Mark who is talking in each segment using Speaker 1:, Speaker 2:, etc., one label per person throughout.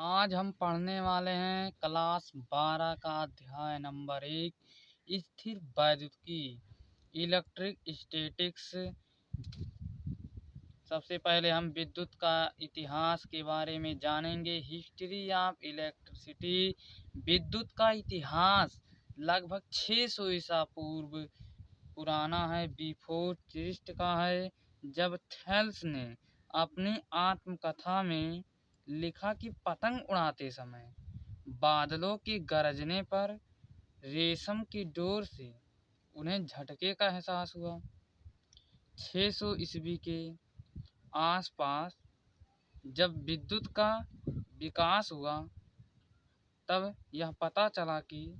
Speaker 1: आज हम पढ़ने वाले हैं क्लास 12 का अध्याय नंबर 1 स्थिर वैद्युतिकी इलेक्ट्रिक स्टैटिक्स। सबसे पहले हम विद्युत का इतिहास के बारे में जानेंगे। History of electricity. विद्युत का इतिहास लगभग 600 ईसा पूर्व पुराना है, बिफोर क्रिस्ट का है, जब थेल्स ने अपनी आत्मकथा में लिखा कि पतंग उड़ाते समय बादलों के गरजने पर रेशम की डोर से उन्हें झटके का एहसास हुआ। 600 ईस्वी के आसपास जब विद्युत का विकास हुआ तब यह पता चला कि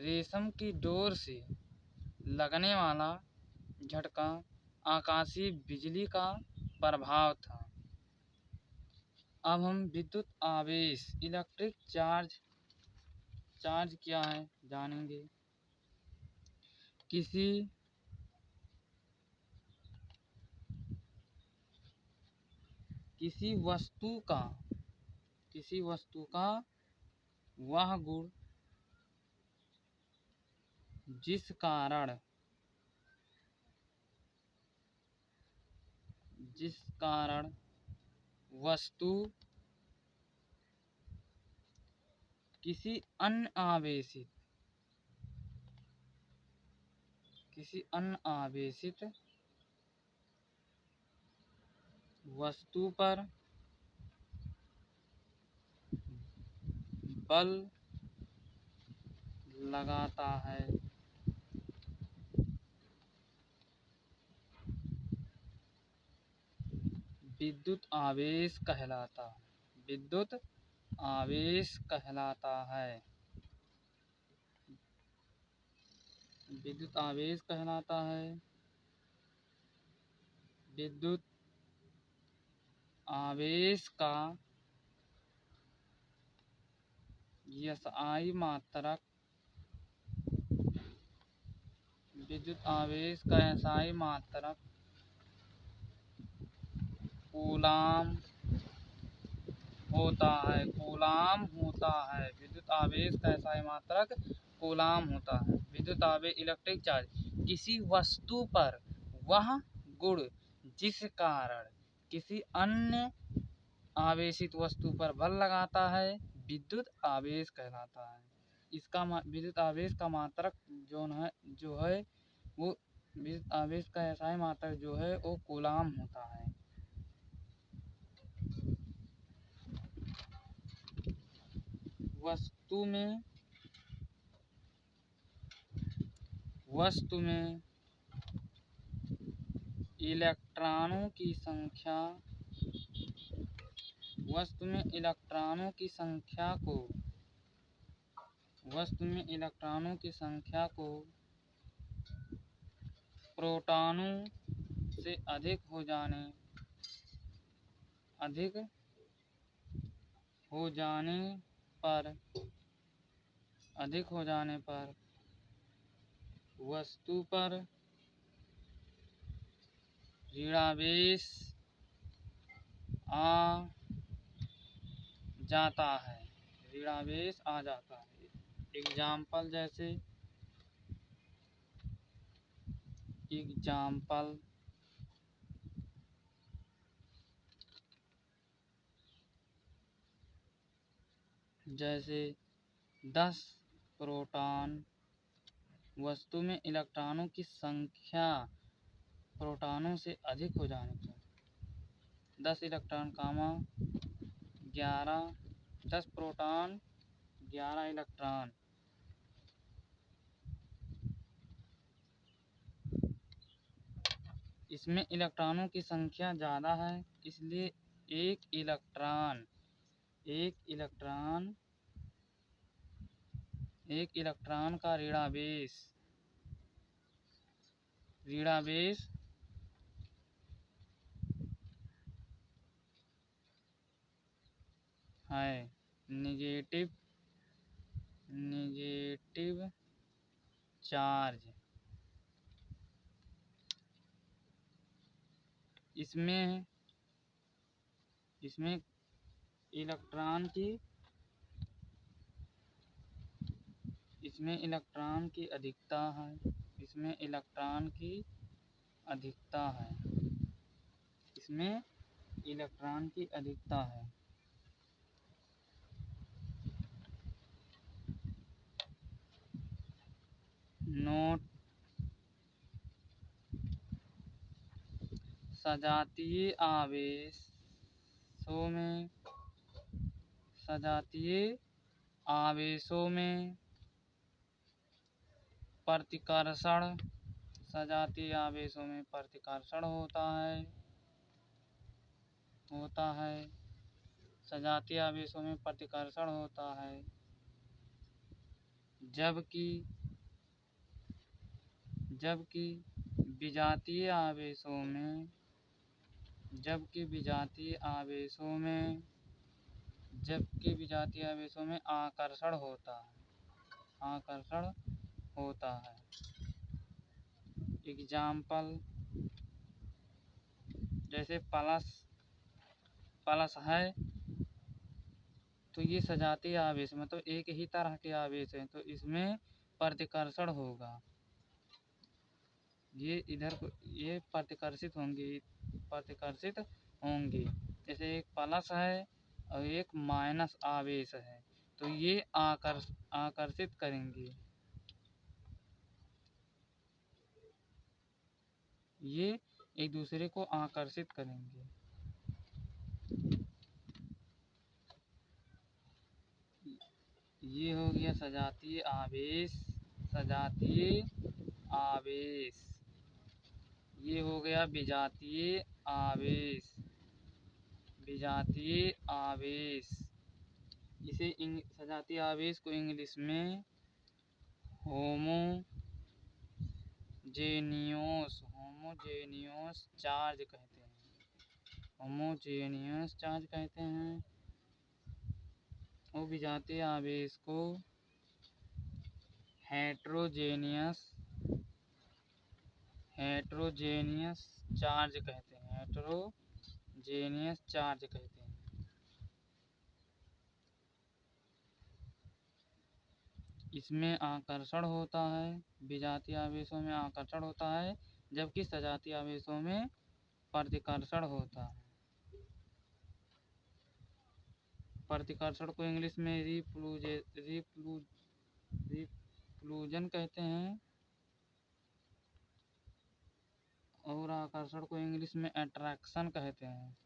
Speaker 1: रेशम की डोर से लगने वाला झटका आकाशीय बिजली का प्रभाव था। अब हम विद्युत आवेश इलेक्ट्रिक चार्ज क्या है जानेंगे। किसी वस्तु का वह गुण जिस कारण वस्तु किसी अन्य आवेशित वस्तु पर बल लगाता है, विद्युत आवेश कहलाता है। विद्युत आवेश कहलाता है। विद्युत आवेश कहलाता है। विद्युत आवेश का SI मात्रक विद्युत आवेश का SI मात्रक कूलाम होता है। विद्युत आवेश का SI मात्रक कूलाम होता है। विद्युत आवेश इलेक्ट्रिक चार्ज किसी वस्तु पर वह गुण जिस कारण किसी अन्य आवेशित वस्तु पर बल लगाता है, विद्युत आवेश कहलाता है। इसका विद्युत आवेश का मात्रक जो है वो विद्युत आवेश का SI मात्रक जो है वो कूलाम होता है। वस्तु में इलेक्ट्रॉनों की संख्या को प्रोटॉनों से अधिक हो जाने पर वस्तु पर ऋणावेश आ जाता है। एग्जाम्पल जैसे 10 प्रोटॉन। वस्तु में इलेक्ट्रॉनों की संख्या प्रोटॉनों से अधिक हो जाने पर 10 इलेक्ट्रॉन 10 प्रोटॉन 11 इलेक्ट्रॉन। इसमें इलेक्ट्रॉनों की संख्या ज़्यादा है, इसलिए एक इलेक्ट्रॉन का ऋणावेश है नेगेटिव चार्ज। इसमें इलेक्ट्रॉन की इसमें इलेक्ट्रॉन की अधिकता है, इसमें इलेक्ट्रॉन की अधिकता है, इसमें इलेक्ट्रॉन की अधिकता है। नोट, सजातीय आवेशों में, सजातीय आवेशों में प्रतिकर्षण, सजातीय आवेशों में प्रतिकर्षण होता है, सजातीय आवेशों में प्रतिकर्षण होता है, जबकि विजातीय आवेशों में, जबकि विजातीय आवेशों में आकर्षण होता है। एग्जाम्पल, जैसे प्लस है तो ये सजातीय आवेश मतलब एक ही तरह के आवेश हैं, तो इसमें प्रतिकर्षण होगा, ये प्रतिकर्षित होंगे। जैसे एक प्लस है और एक माइनस आवेश है तो ये आकर्षित करेंगे, ये एक दूसरे को आकर्षित करेंगे। ये हो गया सजातीय आवेश, सजातीय आवेश। ये हो गया विजातीय आवेश, विजातीय आवेश। इसे सजातीय आवेश को इंग्लिश में होमोजेनियस चार्ज कहते हैं, होमोजेनियस चार्ज कहते हैं। और विजातीय आवेश को हेट्रोजेनियस चार्ज कहते हैं, हेट्रोजेनियस चार्ज कहते हैं। इसमें आकर्षण होता है, विजातीय आवेशों में आकर्षण होता है, जबकि सजातीय आवेशों में प्रतिकर्षण होता है। प्रतिकर्षण को इंग्लिश में रिपल्यूजन कहते हैं और आकर्षण को इंग्लिश में अट्रैक्शन कहते हैं।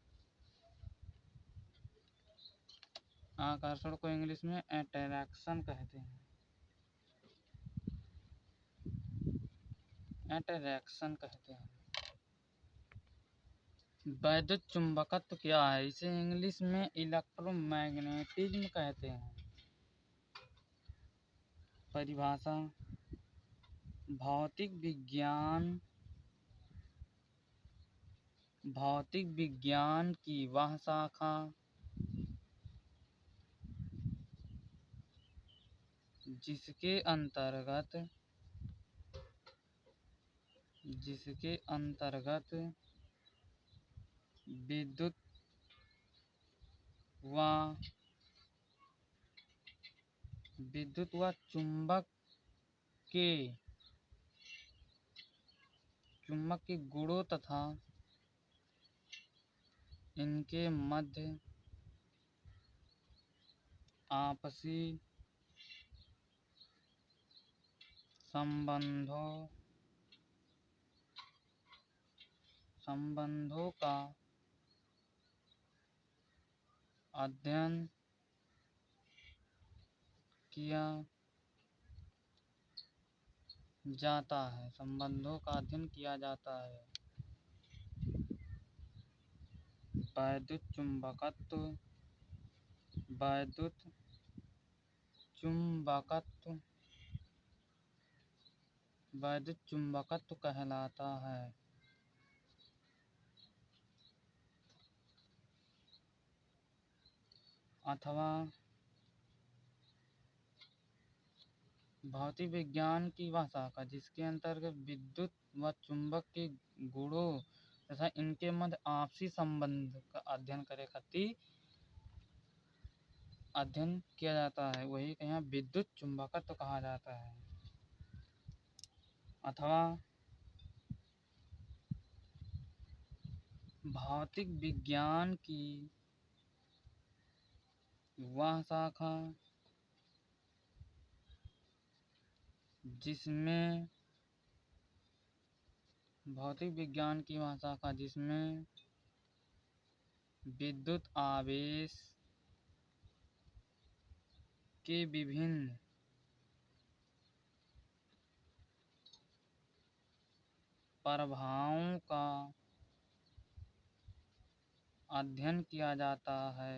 Speaker 1: आकर्षण को इंग्लिश में अट्रैक्शन कहते हैं, अट्रैक्शन कहते हैं। वैद्युत चुंबकत्व क्या है? इसे इंग्लिश में इलेक्ट्रोमैग्नेटिज्म कहते हैं। परिभाषा, भौतिक विज्ञान की वह शाखा जिसके अंतर्गत विद्युत व चुंबक के गुणों तथा इनके मध्य आपसी संबंधों का अध्ययन किया जाता है, संबंधों का अध्ययन किया जाता है। वैद्युत चुंबकत्व कहलाता है। अथवा भौतिक विज्ञान की वह शाखा जिसके अंतर्गत विद्युत व चुंबक के गुणों तथा इनके मध्य आपसी संबंध का अध्ययन करे खातिर अध्ययन किया जाता है वही यहाँ विद्युत चुंबकत्व कहा जाता है। अथवा भौतिक विज्ञान की वह शाखा जिसमें विद्युत आवेश के विभिन्न प्रभावों का अध्ययन किया जाता है।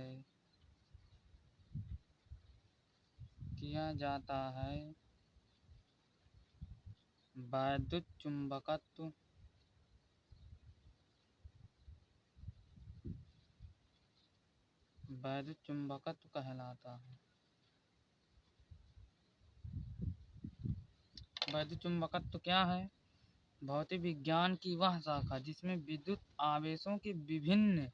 Speaker 1: वैद्युत चुंबकत्व कहलाता है। वैद्युत चुंबकत्व क्या है? भौतिक विज्ञान की वह शाखा जिसमें विद्युत आवेशों के विभिन्न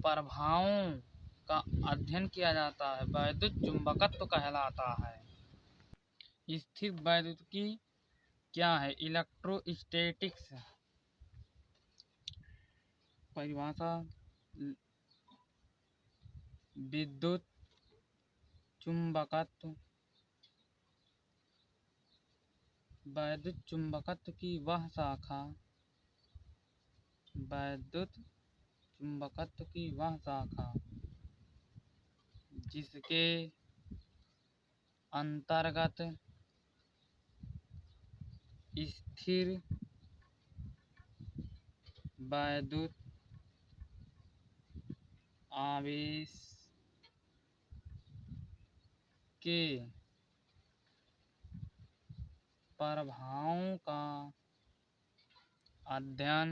Speaker 1: प्रभावों का अध्ययन किया जाता है वैद्युत चुंबकत्व कहलाता है। स्थिर वैद्युतिकी क्या है? इलेक्ट्रोस्टैटिक्स परिभाषा विद्युत चुंबकत्व की वह शाखा जिसके अंतर्गत स्थिर वैद्युत आवेश के प्रभावों का अध्ययन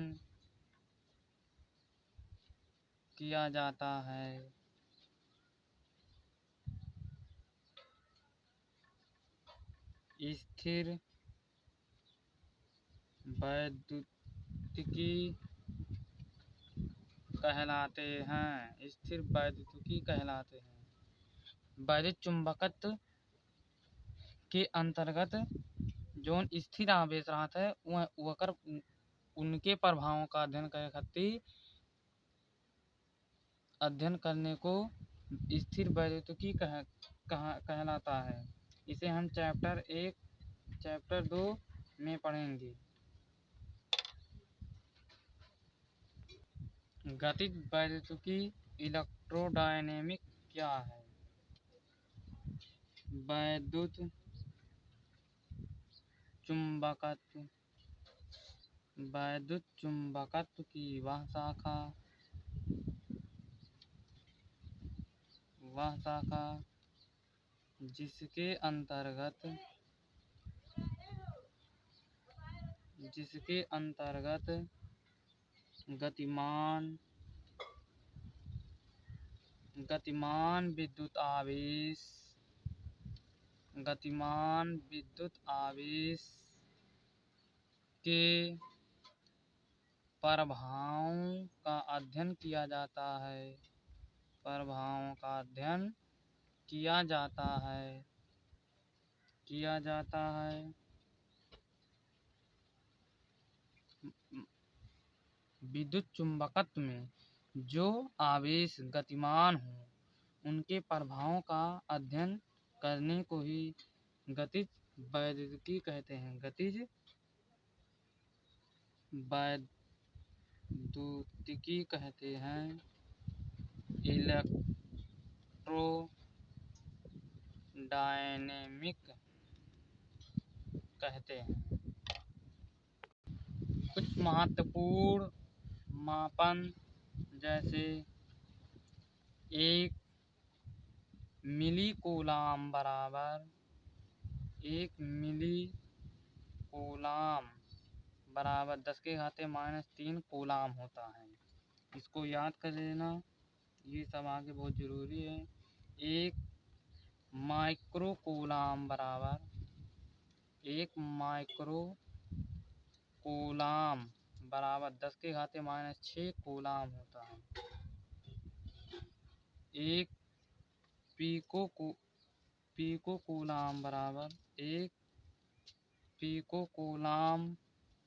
Speaker 1: किया जाता है। स्थिर वैद्युतिकी कहलाते हैं। वैद्युत चुंबकत्व के अंतर्गत जो स्थिर आवेश रहता है वह उनके प्रभावों का अध्ययन करने को स्थिर वैद्युतिकी कहलाता है। इसे हम चैप्टर 2 में पढ़ेंगे। गतिज वैद्युतिकी इलेक्ट्रोडायनेमिक क्या है? वैद्युत चुंबकत्व की वह शाखा जिसके अंतर्गत गतिमान विद्युत आवेश के प्रभावों का अध्ययन किया जाता है। विद्युत चुंबकत्व में जो आवेश गतिमान हो उनके प्रभावों का अध्ययन करने को ही गतिज वैद्युतिकी कहते हैं। गतिज वैद्युतिकी कहते हैं। इलेक्ट्रोडायनेमिक कहते हैं। कुछ महत्वपूर्ण मापन जैसे 1 मिली कूलाम बराबर 10⁻³ कूलाम होता है। इसको याद कर लेना, ये सब आगे बहुत ज़रूरी है। 1 माइक्रो कूलाम बराबर 10⁻6 कूलाम होता है। 1 पीको को पीको कूलाम बराबर 1 पीको कूलाम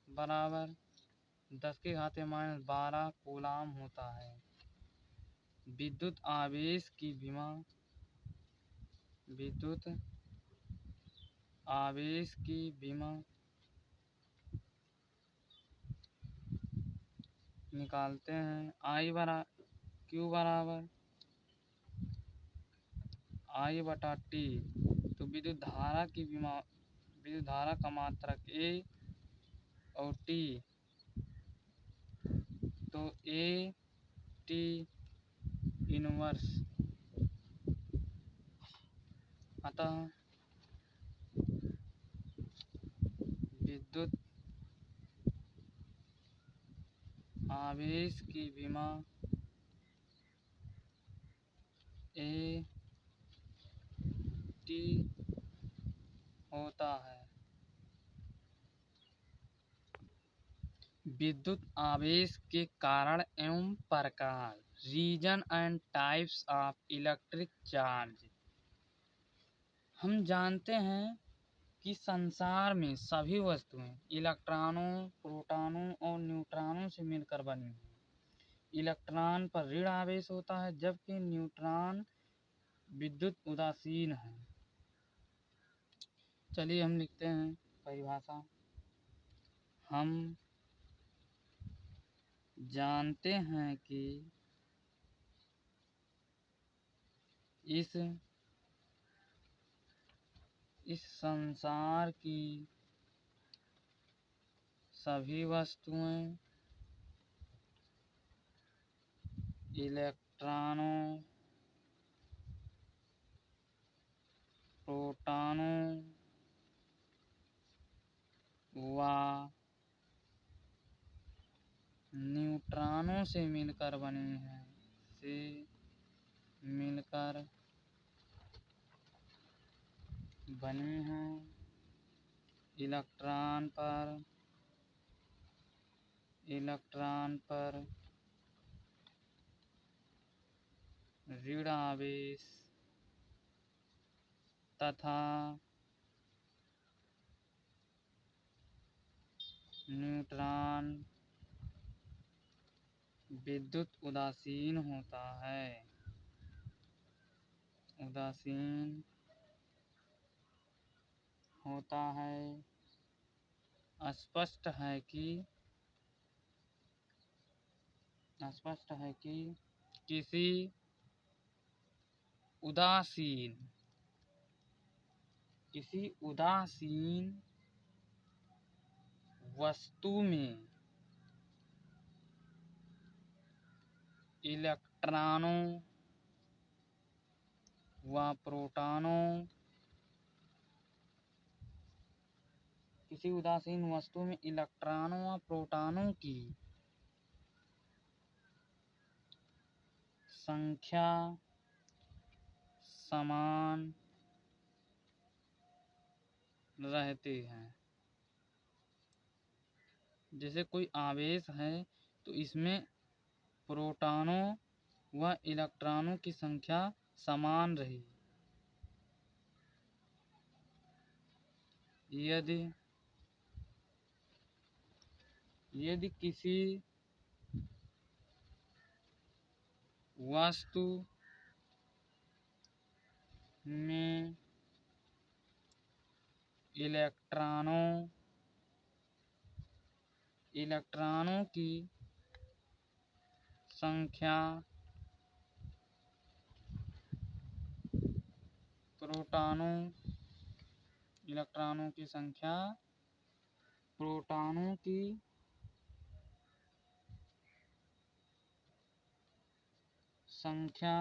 Speaker 1: बराबर 10⁻⁻12 कूलाम होता है। विद्युत आवेश की विमा निकालते हैं। Q बराबर I बटा T। तो विद्युत धारा का मात्रक A और T, तो A T इनवर्स। अतः विद्युत आवेश की विमा A T होता है। विद्युत आवेश के कारण एवं प्रकार, reason and types of electric charge. हम जानते हैं कि संसार में सभी वस्तुएं इलेक्ट्रॉनों, प्रोटॉनों और न्यूट्रॉनों से मिलकर बनी हैं। इलेक्ट्रॉन पर ऋण आवेश होता है, जबकि न्यूट्रॉन विद्युत उदासीन है। चलिए हम लिखते हैं परिभाषा। हम जानते हैं कि इस संसार की सभी वस्तुएं इलेक्ट्रॉनों, प्रोटॉनों व न्यूट्रॉनों से मिलकर बनी हैं। इलेक्ट्रॉन पर ऋण आवेश तथा न्यूट्रॉन विद्युत उदासीन होता है। स्पष्ट है कि किसी उदासीन वस्तु में इलेक्ट्रॉनों व प्रोटॉनों की संख्या समान रहती है। जैसे कोई आवेश है तो इसमें प्रोटॉनों व इलेक्ट्रॉनों की संख्या समान रही। यदि किसी वस्तु में इलेक्ट्रॉनों की संख्या प्रोटॉनों की संख्या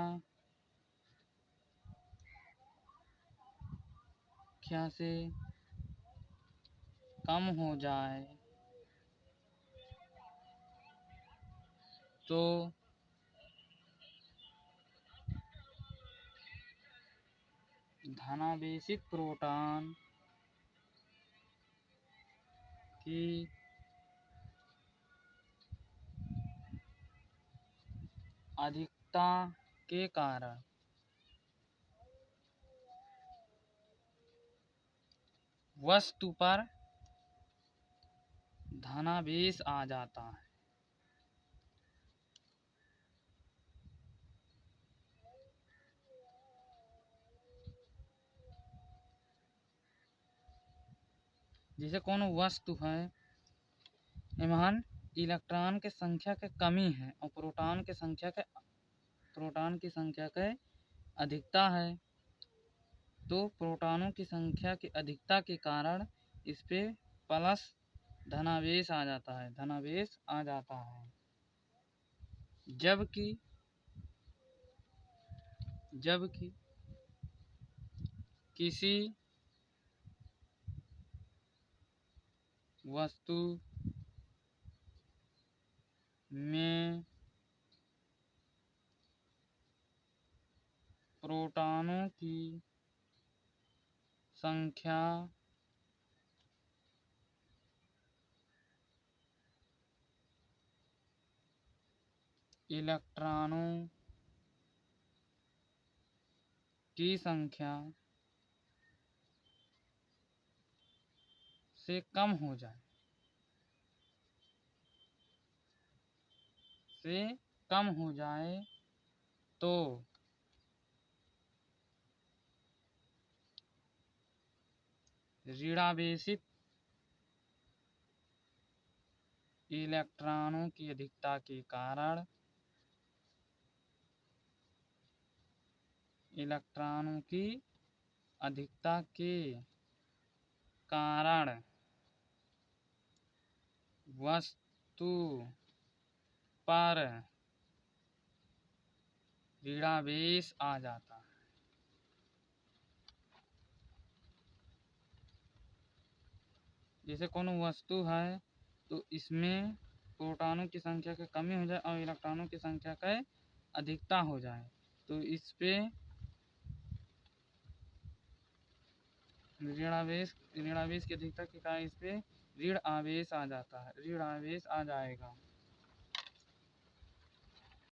Speaker 1: से कम हो जाए तो धनावेशित प्रोटॉन की अधिकता के कारण वस्तु पर धनावेश आ जाता है। जैसे कोनो वस्तु है, एमहन इलेक्ट्रॉन के संख्या के कमी है और प्रोटॉन की संख्या के अधिकता है, तो प्रोटॉनों की संख्या की अधिकता के कारण इस पे प्लस धनावेश आ जाता है, जबकि किसी वस्तु में प्रोटॉनों की संख्या इलेक्ट्रॉनों की संख्या से कम हो जाए तो ऋणावेशित इलेक्ट्रॉनों की अधिकता के कारण वस्तु पर ऋणावेश आ जाता है। जैसे कोनो वस्तु है तो इसमें प्रोटॉनों की संख्या की कमी हो जाए और इलेक्ट्रॉनों की संख्या का अधिकता हो जाए तो इस पे ऋणावेश की अधिकता के कारण इस पे ऋण आवेश आ जाएगा।